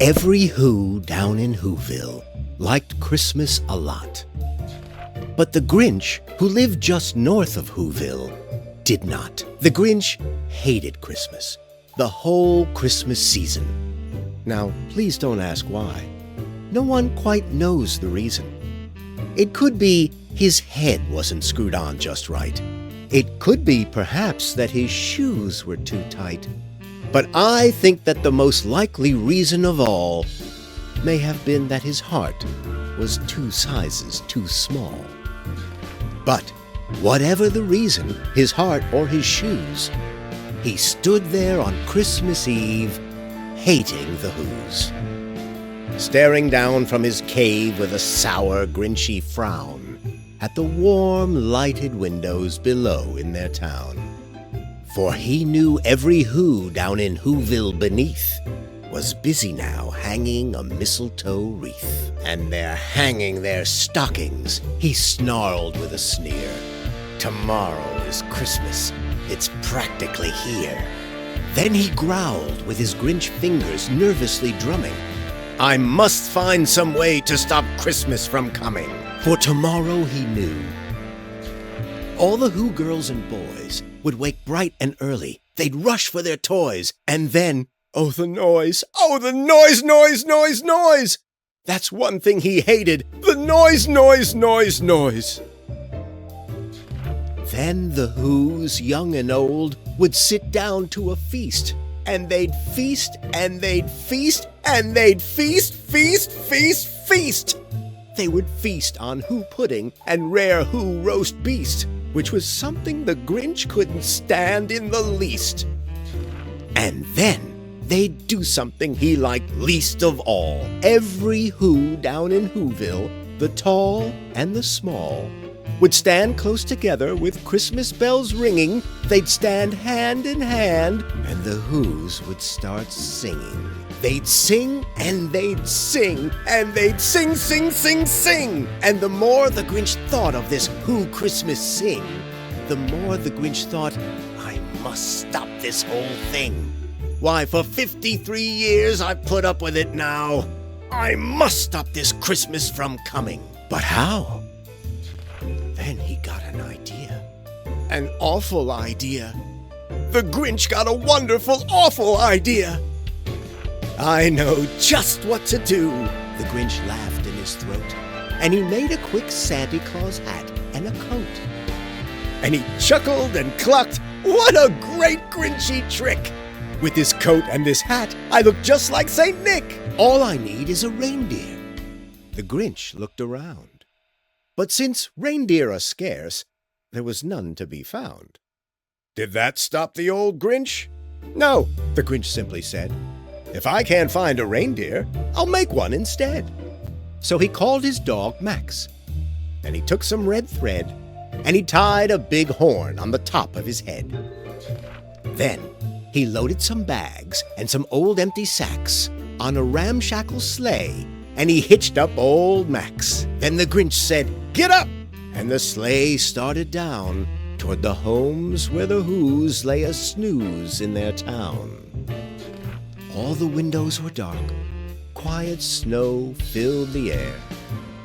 Every Who down in Whoville liked Christmas a lot. But the Grinch, who lived just north of Whoville, did not. The Grinch hated Christmas, the whole Christmas season. Now, please don't ask why. No one quite knows the reason. It could be his head wasn't screwed on just right. It could be, perhaps, that his shoes were too tight. But I think that the most likely reason of all may have been that his heart was 2 sizes too small. But whatever the reason, his heart or his shoes, he stood there on Christmas Eve, hating the Whos, staring down from his cave with a sour, Grinchy frown at the warm, lighted windows below in their town. For he knew every Who down in Whoville beneath was busy now hanging a mistletoe wreath. And they're hanging their stockings, he snarled with a sneer. Tomorrow is Christmas, it's practically here. Then he growled with his Grinch fingers nervously drumming. I must find some way to stop Christmas from coming. For tomorrow he knew all the Who girls and boys would wake bright and early. They'd rush for their toys, and then, oh, the noise! Oh, the noise, noise, noise, noise! That's one thing he hated, the noise, noise, noise, noise. Then the Whos, young and old, would sit down to a feast, and they'd feast, and they'd feast, and they'd feast, feast, feast, feast. They would feast on Who pudding and rare Who roast beast, which was something the Grinch couldn't stand in the least. And then they'd do something he liked least of all. Every Who down in Whoville, the tall and the small, would stand close together with Christmas bells ringing. They'd stand hand in hand, and the Whos would start singing. They'd sing, and they'd sing, and they'd sing, sing, sing, sing. And the more the Grinch thought of this Who Christmas sing, the more the Grinch thought, I must stop this whole thing. Why, for 53 years I've put up with it now. I must stop this Christmas from coming. But how? Then he got an idea. An awful idea. The Grinch got a wonderful, awful idea. I know just what to do. The Grinch laughed in his throat, and he made a quick Santa Claus hat and a coat. And he chuckled and clucked, what a great Grinchy trick! With this coat and this hat, I look just like St. Nick. All I need is a reindeer. The Grinch looked around. But since reindeer are scarce, there was none to be found. Did that stop the old Grinch? No, the Grinch simply said. If I can't find a reindeer, I'll make one instead. So he called his dog Max, and he took some red thread, and he tied a big horn on the top of his head. Then he loaded some bags and some old empty sacks on a ramshackle sleigh, and he hitched up old Max. Then the Grinch said, get up! And the sleigh started down toward the homes where the Whos lay a snooze in their town. All the windows were dark. Quiet snow filled the air.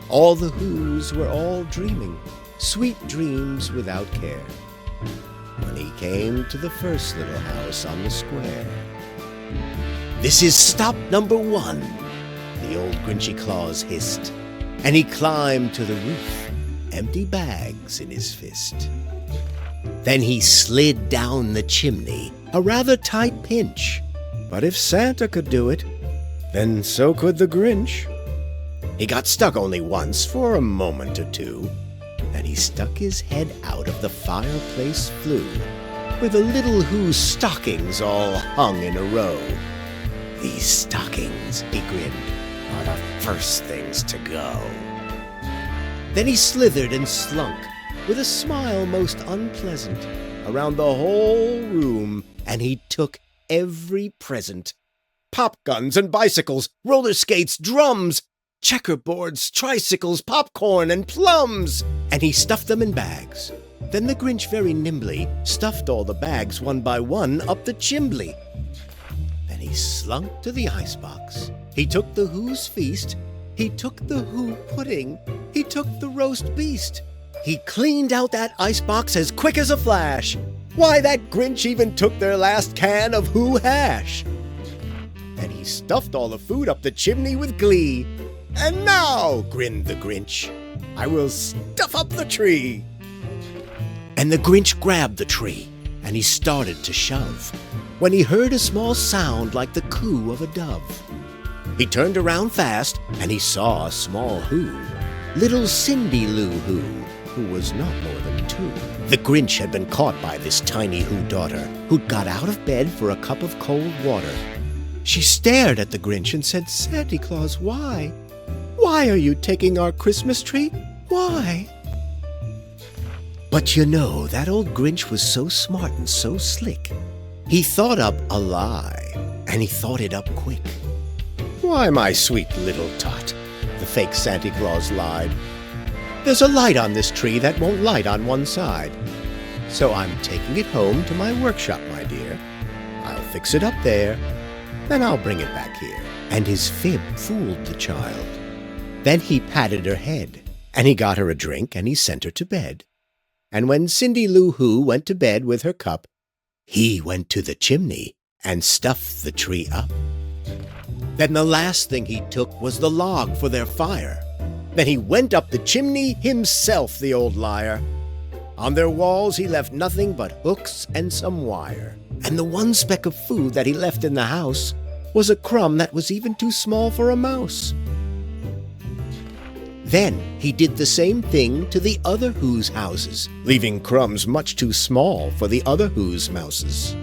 All the Whos were all dreaming, sweet dreams without care. When he came to the first little house on the square. This is stop number 1, the old Grinchy Claus hissed. And he climbed to the roof, empty bags in his fist. Then he slid down the chimney, a rather tight pinch. But if Santa could do it, then so could the Grinch. He got stuck only once for a moment or two. Then he stuck his head out of the fireplace flue, where the little Who stockings all hung in a row. These stockings, he grinned, are the first things to go. Then he slithered and slunk, with a smile most unpleasant, around the whole room, and he took every present. Pop guns and bicycles, roller skates, drums, checkerboards, tricycles, popcorn, and plums. And he stuffed them in bags. Then the Grinch very nimbly stuffed all the bags one by one up the chimbley. Then he slunk to the icebox. He took the Who's feast, he took the Who pudding, he took the roast beast. He cleaned out that icebox as quick as a flash. Why, that Grinch even took their last can of Who hash. And he stuffed all the food up the chimney with glee. And now, grinned the Grinch, I will stuff up the tree. And the Grinch grabbed the tree, and he started to shove, when he heard a small sound like the coo of a dove. He turned around fast, and he saw a small Who, little Cindy Lou who was not more than 2. The Grinch had been caught by this tiny Who daughter, who'd got out of bed for a cup of cold water. She stared at the Grinch and said, "Santa Claus, why? Why are you taking our Christmas tree? Why?" But you know, that old Grinch was so smart and so slick. He thought up a lie, and he thought it up quick. "Why, my sweet little tot," the fake Santa Claus lied, "there's a light on this tree that won't light on one side. So I'm taking it home to my workshop, my dear. I'll fix it up there, then I'll bring it back here." And his fib fooled the child. Then he patted her head, and he got her a drink, and he sent her to bed. And when Cindy Lou Who went to bed with her cup, he went to the chimney and stuffed the tree up. Then the last thing he took was the log for their fire. Then he went up the chimney himself, the old liar. On their walls he left nothing but hooks and some wire. And the one speck of food that he left in the house was a crumb that was even too small for a mouse. Then he did the same thing to the other Who's houses, leaving crumbs much too small for the other Who's mouses.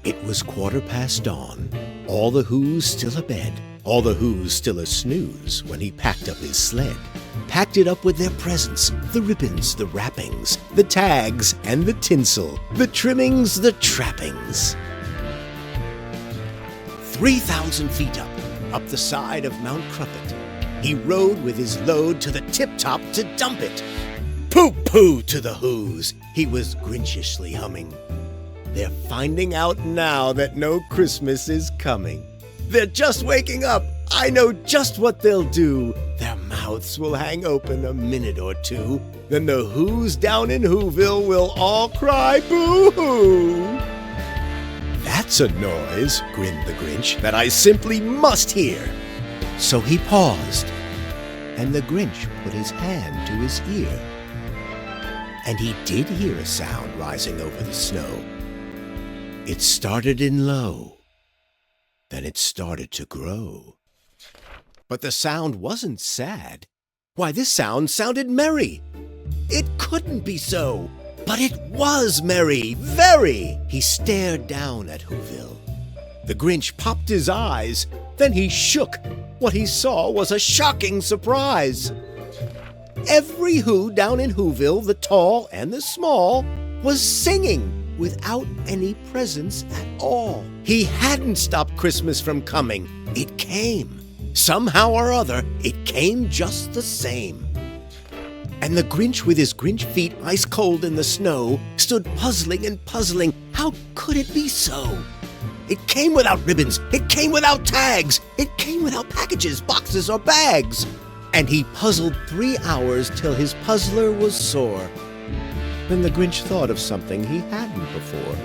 It was 1/4 dawn, all the Who's still abed, all the Who's still a snooze when he packed up his sled. Packed it up with their presents, the ribbons, the wrappings, the tags and the tinsel, the trimmings, the trappings. 3,000 feet up the side of Mount Crumpet, he rode with his load to the tip-top to dump it. Pooh-pooh to the Who's, he was Grinchishly humming. They're finding out now that no Christmas is coming. They're just waking up. I know just what they'll do. Their mouths will hang open a minute or two. Then the Who's down in Whoville will all cry boo-hoo. That's a noise, grinned the Grinch, that I simply must hear. So he paused, and the Grinch put his hand to his ear. And he did hear a sound rising over the snow. It started in low, then it started to grow. But the sound wasn't sad. Why, this sound sounded merry. It couldn't be so, but it was merry, very. He stared down at Whoville. The Grinch popped his eyes, then he shook. What he saw was a shocking surprise. Every Who down in Whoville, the tall and the small, was singing without any presents at all. He hadn't stopped Christmas from coming. It came. Somehow or other, it came just the same. And the Grinch, with his Grinch feet ice cold in the snow, stood puzzling and puzzling. How could it be so? It came without ribbons. It came without tags. It came without packages, boxes, or bags. And he puzzled 3 hours till his puzzler was sore. Then the Grinch thought of something he hadn't before.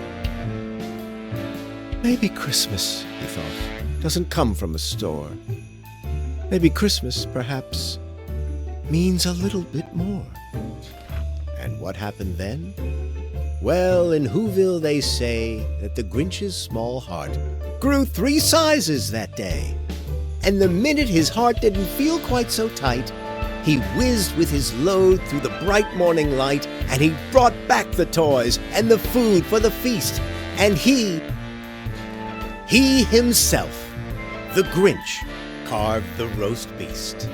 Maybe Christmas, he thought, doesn't come from a store. Maybe Christmas, perhaps, means a little bit more. And what happened then? Well, in Whoville they say that the Grinch's small heart grew 3 sizes that day. And the minute his heart didn't feel quite so tight, he whizzed with his load through the bright morning light, and he brought back the toys and the food for the feast. And he himself, the Grinch, carved the roast beast.